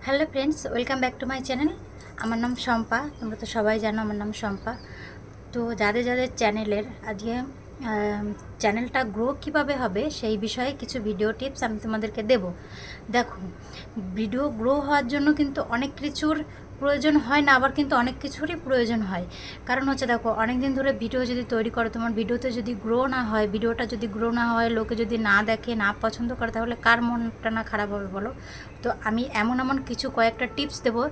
Hello friends, welcome back to my channel. আমার নাম শম্পা, তোমরা তো সবাই জানো আমার নাম শম্পা। তো যাদের যাদের চ্যানেলের আজকে চ্যানেলটা গ্রো কিভাবে হবে সেই বিষয়ে কিছু ভিডিও টিপস আমি তোমাদেরকে দেব। দেখো, ভিডিও গ্রো হওয়ার জন্য কিন্তু অনেক কিছুর প্রয়োজন হয় না, আবার কিন্তু অনেক কিছুরই প্রয়োজন হয়। কারণ হচ্ছে দেখো, অনেক দিন ধরে ভিডিও যদি তৈরি করো, তোমার ভিডিওতে যদি গ্রো না হয়, ভিডিওটা যদি গ্রো না হয়, লোকে যদি না দেখে, না পছন্দ করে, তাহলে কার মনটা না খারাপ হবে বলো? তো আমি এমন এমন কিছু কয়েকটা টিপস দেবো,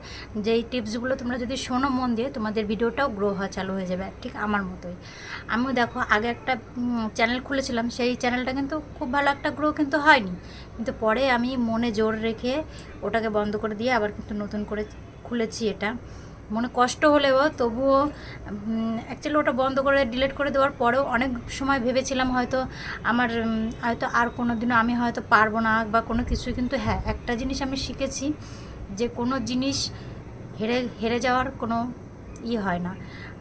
যেই টিপসগুলো তোমরা যদি শোনো মন দিয়ে, তোমাদের ভিডিওটাও গ্রো হওয়া চালু হয়ে যাবে, ঠিক আমার মতোই। আমিও দেখো, আগে একটা চ্যানেল খুলেছিলাম, সেই চ্যানেলটা কিন্তু খুব ভালো একটা গ্রো কিন্তু হয়নি, কিন্তু পরে আমি মনে জোর রেখে ওটাকে বন্ধ করে দিয়ে আবার কিন্তু নতুন করে খুলেছি। এটা মনে কষ্ট হলেও তবুও অ্যাকচুয়ালি ওটা বন্ধ করে ডিলিট করে দেওয়ার পরেও অনেক সময় ভেবেছিলাম হয়তো আমার হয়তো আর কোনো দিনও আমি হয়তো পারবো না বা কোনো কিছুই, কিন্তু হ্যাঁ, একটা জিনিস আমি শিখেছি, যে কোনো জিনিস হেরে হেরে যাওয়ার কোনো হয় না।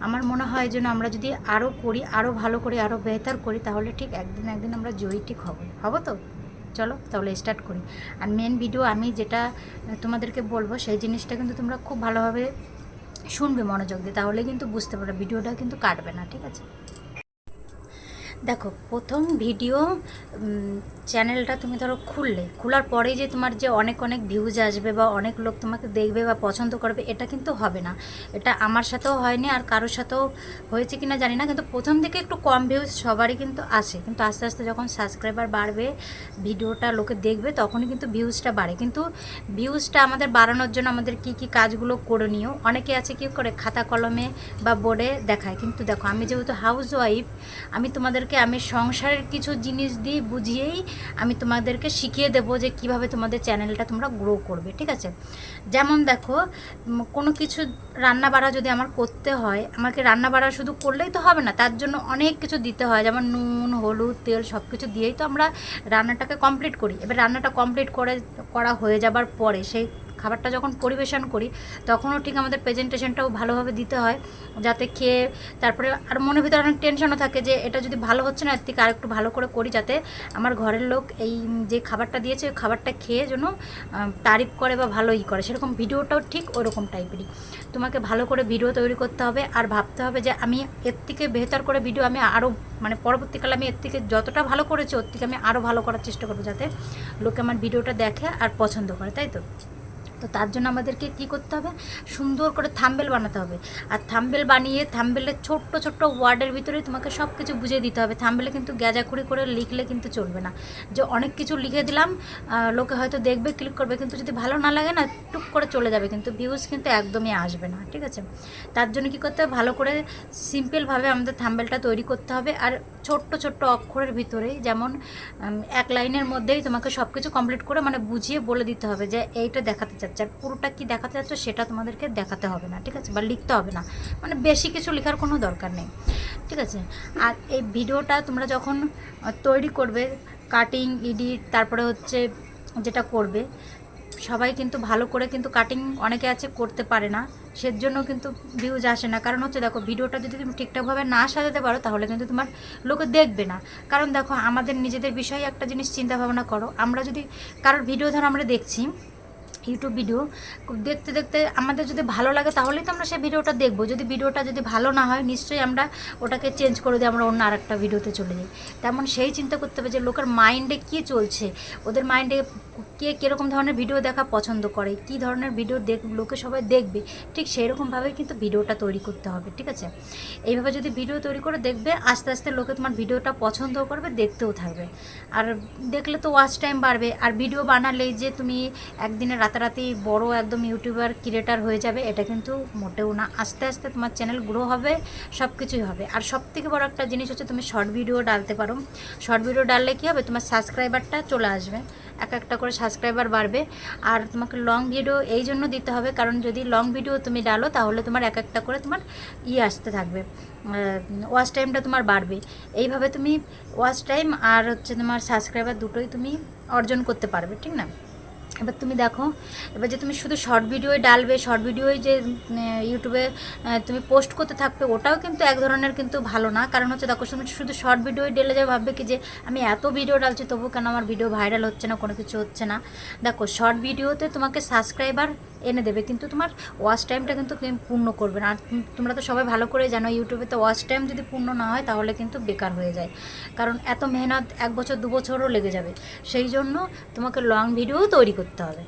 আমার মনে হয় যেন আমরা যদি আরও করি, আরও ভালো করি, আরও বেহতর করি, তাহলে ঠিক একদিন একদিন আমরা জয়ী ঠিক হবো তো। চলো তাহলে স্টার্ট করি। আর মেন ভিডিও আমি যেটা তোমাদেরকে বলবো, সেই জিনিসটা কিন্তু তোমরা খুব ভালোভাবে শুনবে মনোযোগ দিয়ে, তাহলে কিন্তু বুঝতে পারবে, ভিডিওটা কিন্তু কাটবে না, ঠিক আছে? দেখো, প্রথম ভিডিও চ্যানেলটা তুমি ধরো খোলার পরেই যে তোমার যে অনেক অনেক ভিউজ আসবে বা অনেক লোক তোমাকে দেখবে বা পছন্দ করবে, এটা কিন্তু হবে না। এটা আমার সাথেও হয়নি, আর কারোর সাথেও হয়েছে কিনা জানি না, কিন্তু প্রথম দিকে একটু কম ভিউজ সবারই কিন্তু আসে, কিন্তু আস্তে আস্তে যখন সাবস্ক্রাইবার বাড়বে, ভিডিওটা লোকে দেখবে, তখনই কিন্তু ভিউজটা বাড়ে। কিন্তু ভিউজটা আমাদের বাড়ানোর জন্য আমাদের কি কি কাজগুলো করণীয়, অনেকে আছে কি করে খাতা কলমে বা বোর্ডে দেখায়, কিন্তু দেখো, আমি যেহেতু হাউস ওয়াইফ, আমি তোমাদেরকে আমি সংসারের কিছু জিনিস দিয়ে বুঝিয়েই আমি তোমাদেরকে শিখিয়ে দেবো যে কিভাবে তোমাদের চ্যানেলটা তোমরা গ্রো করবে, ঠিক আছে? যেমন দেখো, কোনো কিছু রান্না বাড়া যদি আমার করতে হয়, আমাকে রান্না বাড়া শুধু করলেই তো হবে না, তার জন্য অনেক কিছু দিতে হয়, যেমন নুন, হলুদ, তেল সব কিছু দিয়েই তো আমরা রান্নাটাকে কমপ্লিট করি। এবার রান্নাটা কমপ্লিট করা হয়ে যাবার পরে সেই খাবারটা যখন পরিবেশন করি, তখনও ঠিক আমাদের প্রেজেন্টেশনটাও ভালোভাবে দিতে হয়, যাতে খেয়ে তারপরে আর মনের ভিতরে অনেক টেনশনও থাকে যে এটা যদি ভালো হচ্ছে না, এর থেকে আর একটু ভালো করে করি, যাতে আমার ঘরের লোক এই যে খাবারটা দিয়েছে ওই খাবারটা খেয়ে যেন তারিফ করে বা ভালোই করে। সেরকম ভিডিওটাও ঠিক ওরকম টাইপেরই, তোমাকে ভালো করে ভিডিও তৈরি করতে হবে, আর ভাবতে হবে যে আমি এর থেকে বেহতর করে ভিডিও আমি আরও, মানে পরবর্তীকালে আমি এর থেকে যতটা ভালো করেছি ওর থেকে আমি আরও ভালো করার চেষ্টা করবো, যাতে লোকে আমার ভিডিওটা দেখে আর পছন্দ করে, তাই তো? তো তার জন্য আমাদেরকে কী করতে হবে, সুন্দর করে থাম্বেল বানাতে হবে। আর থাম্বেল বানিয়ে থাম্বেলের ছোট্ট ছোট্ট ওয়ার্ডের ভিতরে তোমাকে সব কিছু বুঝিয়ে দিতে হবে। থাম্বেলে কিন্তু গ্যাজাখুড়ি করে লিখলে কিন্তু চলবে না, যে অনেক কিছু লিখে দিলাম, লোকে হয়তো দেখবে, ক্লিক করবে, কিন্তু যদি ভালো না লাগে না, টুক করে চলে যাবে, কিন্তু ভিউজ কিন্তু একদমই আসবে না, ঠিক আছে? তার জন্য কী করতে হবে, ভালো করে সিম্পলভাবে আমাদের থাম্বেলটা তৈরি করতে হবে। আর ছোট্ট ছোট্ট অক্ষরের ভিতরেই, যেমন এক লাইনের মধ্যেই তোমাকে সব কিছু কমপ্লিট করে মানে বুঝিয়ে বলে দিতে হবে যে এইটা দেখাতে চাচ্ছে, আর পুরোটা কী দেখাতে চাচ্ছ সেটা তোমাদেরকে দেখাতে হবে না, ঠিক আছে? বা লিখতে হবে না, মানে বেশি কিছু লেখার কোনো দরকার নেই, ঠিক আছে? আর এই ভিডিওটা তোমরা যখন তৈরি করবে, কাটিং, এডিট, তারপরে হচ্ছে যেটা করবে, সবাই কিন্তু ভালো করে কিন্তু কাটিং অনেকে আছে করতে পারে না, সেজন্য কিন্তু ভিউজ আসে না। কারণ হচ্ছে দেখো, ভিডিওটা যদি তুমি ঠিকঠাকভাবে না সাজাতে পারো, তাহলে কিন্তু তোমার লোকে দেখবে না। কারণ দেখো, আমাদের নিজেদের বিষয়ে একটা জিনিস চিন্তা ভাবনা করো, আমরা যদি কারোর ভিডিও ধরো আমরা দেখছি, ইউটিউব ভিডিও দেখতে দেখতে আমাদের যদি ভালো লাগে, তাহলেই তো আমরা সেই ভিডিওটা দেখবো। যদি ভিডিওটা যদি ভালো না হয়, নিশ্চয়ই আমরা ওটাকে চেঞ্জ করে দিয়ে আমরা অন্য আরেকটা ভিডিওতে চলে যাই। তেমন সেই চিন্তা করতে হবে যে লোকের মাইন্ডে কী চলছে, ওদের মাইন্ডে কে কীরকম ধরনের ভিডিও দেখা পছন্দ করে, কী ধরনের ভিডিও লোকে সবাই দেখবে, ঠিক সেই রকমভাবেই কিন্তু ভিডিওটা তৈরি করতে হবে, ঠিক আছে? এইভাবে যদি ভিডিও তৈরি করে দেখবে, আস্তে আস্তে লোকে তোমার ভিডিওটা পছন্দও করবে, দেখতেও থাকবে, আর দেখলে তো ওয়াচ টাইম বাড়বে। আর ভিডিও বানালেই যে তুমি একদিনে রাতারাতি বড় একদম ইউটিউবার ক্রিয়েটার হয়ে যাবে, এটা কিন্তু মোটেও না। আস্তে আস্তে তোমার চ্যানেল গ্রো হবে, সব কিছুই হবে। আর সবথেকে বড় একটা জিনিস হচ্ছে, তুমি শর্ট ভিডিও ডালতে পারো। শর্ট ভিডিও ডাললে কী হবে, তোমার সাবস্ক্রাইবারটা চলে আসবে, এক একটা করে সাবস্ক্রাইবার বাড়বে। আর তোমাকে লং ভিডিও এই জন্য দিতে হবে, কারণ যদি লং ভিডিও তুমি ডালো, তাহলে তোমার এক একটা করে তোমার আসতে থাকবে, ওয়াচ টাইমটা তোমার বাড়বে। এইভাবে তুমি ওয়াচ টাইম আর হচ্ছে তোমার সাবস্ক্রাইবার দুটোই তুমি অর্জন করতে পারবে, ঠিক না? এবার তুমি দেখো, এবার যে তুমি শুধু শর্ট ভিডিওই ডালবে, শর্ট ভিডিওই যে ইউটিউবে তুমি পোস্ট করতে থাকবে, ওটাও কিন্তু এক ধরনের কিন্তু ভালো না। কারণ হচ্ছে দেখো, তুমি শুধু শর্ট ভিডিওই ডেলে যাবে, ভাববে কি যে আমি এত ভিডিও ডালছি তবু কেন আমার ভিডিও ভাইরাল হচ্ছে না, কোনো কিছু হচ্ছে না। দেখো, শর্ট ভিডিওতে তোমাকে সাবস্ক্রাইবার এনে দেবে, কিন্তু তোমার ওয়াচ টাইমটা কিন্তু পূর্ণ করবে না। আর তোমরা তো সবাই ভালো করে জানো, ইউটিউবে তো ওয়াচ টাইম যদি পূর্ণ না হয় তাহলে কিন্তু বেকার হয়ে যায়। কারণ এত মেহনত 1 বছর 2 বছরও লেগে যাবে। সেই জন্য তোমাকে লং ভিডিও তৈরি করতে হবে।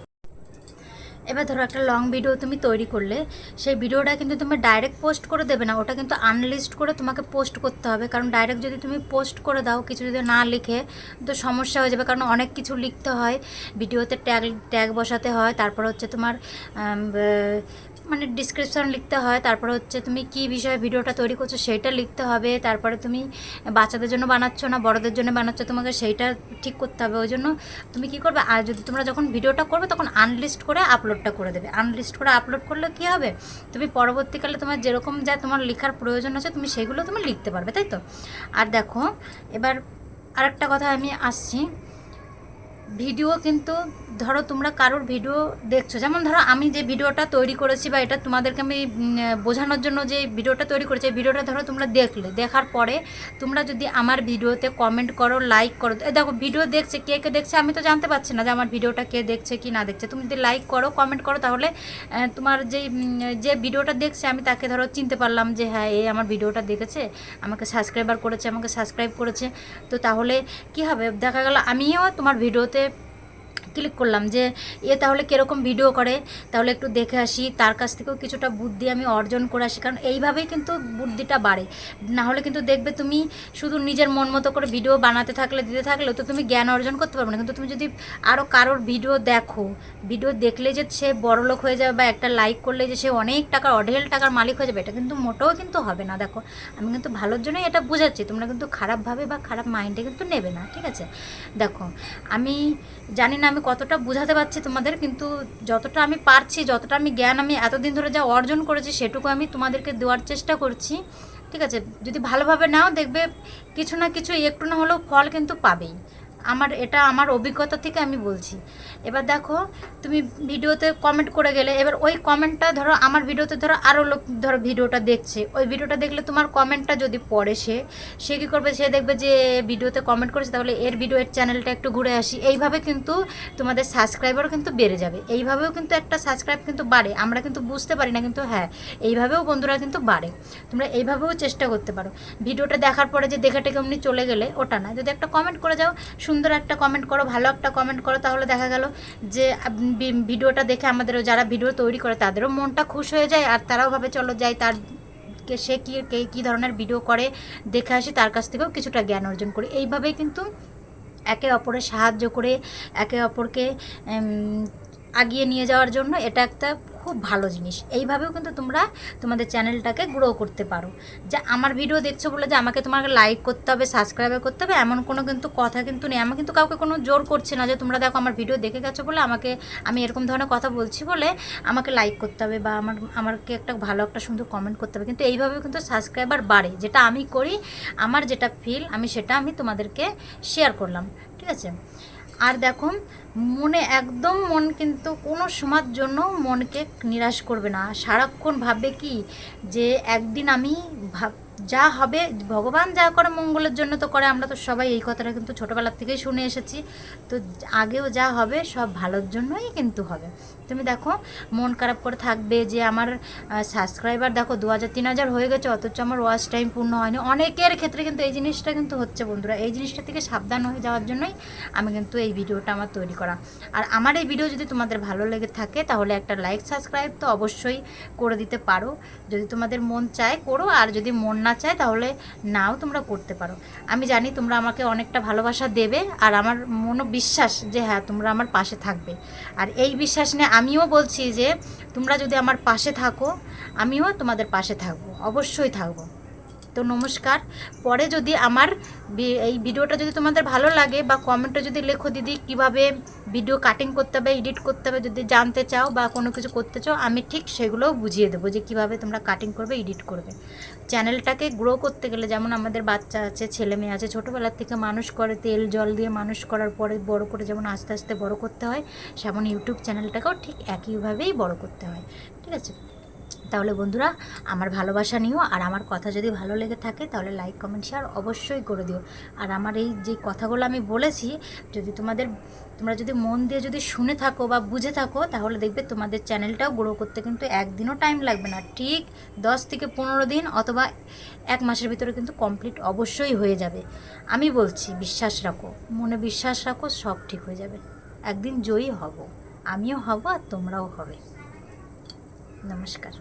এবার ধরো একটা লং ভিডিও তুমি তৈরি করলে, সেই ভিডিওটা কিন্তু তুমি ডাইরেক্ট পোস্ট করে দেবে না, ওটা কিন্তু আনলিস্ট করে তোমাকে পোস্ট করতে হবে। কারণ ডাইরেক্ট যদি তুমি পোস্ট করে দাও কিছু যদি না লিখে, তো সমস্যা হয়ে যাবে। কারণ অনেক কিছু লিখতে হয় ভিডিওতে, ট্যাগ বসাতে হয়, তারপর হচ্ছে তোমার মানে ডিসক্রিপশন লিখতে হয়, তারপরে হচ্ছে তুমি কি বিষয়ে ভিডিওটা তৈরি করছো সেইটা লিখতে হবে, তারপরে তুমি বাচ্চাদের জন্য বানাচ্ছো না বড়দের জন্য বানাচ্ছো, তোমাকে সেইটা ঠিক করতে হবে। ওই জন্য তুমি কী করবে, আর যদি তোমরা যখন ভিডিওটা করবে তখন আনলিস্ট করে আপলোডটা করে দেবে। আনলিস্ট করে আপলোড করলে কী হবে, তুমি পরবর্তীকালে তোমার যেরকম যা তোমার লেখার প্রয়োজন আছে তুমি সেগুলো তুমি লিখতে পারবে, তাই তো। আর দেখো, এবার আরেকটা কথা আমি আসছি, ভিডিও কিন্তু ধরো তোমরা কারোর ভিডিও দেখছো, যেমন ধরো আমি যে ভিডিওটা তৈরি করেছি বা এটা তোমাদেরকে আমি বোঝানোর জন্য যে ভিডিওটা তৈরি করেছি, এই ভিডিওটা ধরো তোমরা দেখলে, দেখার পরে তোমরা যদি আমার ভিডিওতে কমেন্ট করো, লাইক করো, দেখো ভিডিও দেখছে, কে কে দেখছে আমি তো জানতে পারছি না যে আমার ভিডিওটা কে দেখছে কি না দেখছে। তুমি যদি লাইক করো, কমেন্ট করো, তাহলে তোমার যে ভিডিওটা দেখছে আমি তাকে ধরো চিনতে পারলাম যে হ্যাঁ, এই আমার ভিডিওটা দেখেছে, আমাকে সাবস্ক্রাইবার করেছে, আমাকে সাবস্ক্রাইব করেছে। তো তাহলে কি হবে, দেখা গেল আমিও তোমার ভিডিওতে ক্লিক করলাম যে তাহলে কীরকম ভিডিও করে, তাহলে একটু দেখে আসি, তার কাছ থেকেও কিছুটা বুদ্ধি আমি অর্জন করে আসি। কারণ এইভাবেই কিন্তু বুদ্ধিটা বাড়ে। না হলে কিন্তু দেখবে তুমি শুধু নিজের মন মতো করে ভিডিও বানাতে থাকলে, দিতে থাকলে তো তুমি জ্ঞান অর্জন করতে পারবে না। কিন্তু তুমি যদি আরও কারোর ভিডিও দেখো, ভিডিও দেখলে যে সে বড়লোক হয়ে যাবে বা একটা লাইক করলে যে সে অনেক টাকার, অঢেল টাকার মালিক হয়ে যাবে, এটা কিন্তু মোটেও কিন্তু হবে না। দেখো, আমি কিন্তু ভালোর জন্যই এটা বুঝাচ্ছি, তোমরা কিন্তু খারাপভাবে বা খারাপ মাইন্ডে কিন্তু নেবে না, ঠিক আছে। দেখো, আমি জানি না আমি কতটা বোঝাতে পারছি তোমাদের, কিন্তু যতটা আমি পারছি, যতটা আমি জ্ঞান আমি এতদিন ধরে যা অর্জন করেছি সেটুকু আমি তোমাদেরকে দেওয়ার চেষ্টা করছি, ঠিক আছে। যদি ভালোভাবে নাও, দেখবে কিছু না কিছু একটু না হলেও ফল কিন্তু পাবেই। এটা আমার অভিজ্ঞতা থেকে আমি বলছি। এবার দেখো, তুমি ভিডিওতে কমেন্ট করে গেলে, এবার ওই কমেন্টটা ধরো আমার ভিডিওতে ধরো আরও লোক ধরো ভিডিওটা দেখছে, ওই ভিডিওটা দেখলে তোমার কমেন্টটা যদি পড়ে, সে কী করবে, সে দেখবে যে ভিডিওতে কমেন্ট করেছে, তাহলে এর চ্যানেলটা একটু ঘুরে আসি। এইভাবে কিন্তু তোমাদের সাবস্ক্রাইবারও কিন্তু বেড়ে যাবে। এইভাবেও কিন্তু একটা সাবস্ক্রাইব কিন্তু বাড়ে, আমরা কিন্তু বুঝতে পারি না, কিন্তু হ্যাঁ, এইভাবেও বন্ধুরা কিন্তু বাড়ে। তোমরা এইভাবেও চেষ্টা করতে পারো। ভিডিওটা দেখার পরে যে দেখে টেকে এমনি চলে গেলে ওটা না, যদি একটা কমেন্ট করে যাও, সুন্দর একটা কমেন্ট করো, ভালো একটা কমেন্ট করো, তাহলে দেখা গেল যে ভিডিওটা দেখে আমাদেরও, যারা ভিডিও তৈরি করে তাদেরও মনটা খুশ হয়ে যায়, আর তারাও ভাবে চলো যাই, তার সে কী ধরনের ভিডিও করে দেখে আসি, তার কাছ থেকেও কিছুটা জ্ঞান অর্জন করি। এইভাবেই কিন্তু একে অপরের সাহায্য করে, একে অপরকে আগিয়ে নিয়ে যাওয়ার জন্য এটা একটা খুব ভালো জিনিস। এইভাবেও কিন্তু তোমরা তোমাদের চ্যানেলটাকে গ্রো করতে পারো। যে আমার ভিডিও দেখছো বলে যে আমাকে তোমাকে লাইক করতে হবে, সাবস্ক্রাইব করতে হবে, এমন কোনো কিন্তু কথা কিন্তু নেই। আমি কিন্তু কাউকে কোনো জোর করছি না যে তোমরা দেখো আমার ভিডিও দেখে গেছো বলে আমি এরকম ধরনের কথা বলছি বলে আমাকে লাইক করতে হবে বা আমাকে একটা ভালো একটা সুন্দর কমেন্ট করতে হবে। কিন্তু এইভাবেও কিন্তু সাবস্ক্রাইবার বাড়ে। যেটা আমি করি, আমার যেটা ফিল, সেটা আমি তোমাদেরকে শেয়ার করলাম, ঠিক আছে। আর দেখো, মন কিন্তু কোনো সময়ের জন্য মনকে নিরাশ করবে না। সারাক্ষণ ভাববে কি যে একদিন আমি যা হবে, ভগবান যা করে মঙ্গলের জন্য তো করে, আমরা তো সবাই এই কথাটা কিন্তু ছোটোবেলার থেকেই শুনে এসেছি। তো আগেও যা হবে সব ভালোর জন্যই কিন্তু হবে। তুমি দেখো, মন খারাপ করে থাকবে যে আমার সাবস্ক্রাইবার দেখো 2000-3000 হয়ে গেছে, অথচ আমার ওয়াচ টাইম পূর্ণ হয়নি। অনেকের ক্ষেত্রে কিন্তু এই জিনিসটা কিন্তু হচ্ছে বন্ধুরা। এই জিনিসটা থেকে সাবধান হয়ে যাওয়ার জন্যই আমি কিন্তু এই ভিডিওটা আমার তৈরি করা। আর আমার এই ভিডিও যদি তোমাদের ভালো লেগে থাকে তাহলে একটা লাইক, সাবস্ক্রাইব তো অবশ্যই করে দিতে পারো। যদি তোমাদের মন চায় করো, আর যদি মন না চায় তাহলে নাও তোমরা করতে পারো। আমি জানি তোমরা আমাকে অনেকটা ভালোবাসা দেবে, আর আমার বিশ্বাস যে হ্যাঁ, তোমরা আমার পাশে থাকবে। আর এই বিশ্বাস নিয়ে আমিও বলছি যে তোমরা যদি আমার পাশে থাকো, আমিও তোমাদের পাশে থাকবো, অবশ্যই থাকবো। তো নমস্কার। পরে যদি আমার এই ভিডিওটা যদি তোমাদের ভালো লাগে বা কমেন্টে যদি লেখো দিদি কিভাবে ভিডিও কাটিং করতে হবে, এডিট করতে হবে, যদি জানতে চাও বা কোনো কিছু করতে চাও, আমি ঠিক সেগুলোও বুঝিয়ে দেবো যে কিভাবে তোমরা কাটিং করবে, এডিট করবে। চ্যানেলটাকে গ্রো করতে গেলে যেমন আমাদের বাচ্চা আছে, ছেলে মেয়ে আছে, ছোটোবেলার থেকে মানুষ করে, তেল জল দিয়ে মানুষ করার পরে বড় করে যেমন আস্তে আস্তে বড় করতে হয়, সেমন ইউটিউব চ্যানেলটাকেও ঠিক একইভাবেই বড় করতে হয়। ঠিক আছে? তাহলে বন্ধুরা আমার ভালোবাসা নিও, আর আমার কথা যদি ভালো লেগে থাকে তাহলে লাইক কমেন্ট শেয়ার অবশ্যই করে দিও। আর আমার এই যে কথাগুলো আমি বলেছি, যদি তোমরা যদি মন দিয়ে যদি শুনে থাকো বা বুঝে থাকো, তাহলে দেখবে তোমাদের চ্যানেলটাও গ্রো করতে কিন্তু একদিনও টাইম লাগবে না, ঠিক 10 থেকে 15 দিন অথবা 1 মাসের ভিতরে কিন্তু কমপ্লিট অবশ্যই হয়ে যাবে। আমি বলছি, বিশ্বাস রাখো, মনে বিশ্বাস রাখো, সব ঠিক হয়ে যাবে। একদিন জয়ী হব, আমিও হব আর তোমরাও হবে। নমস্কার।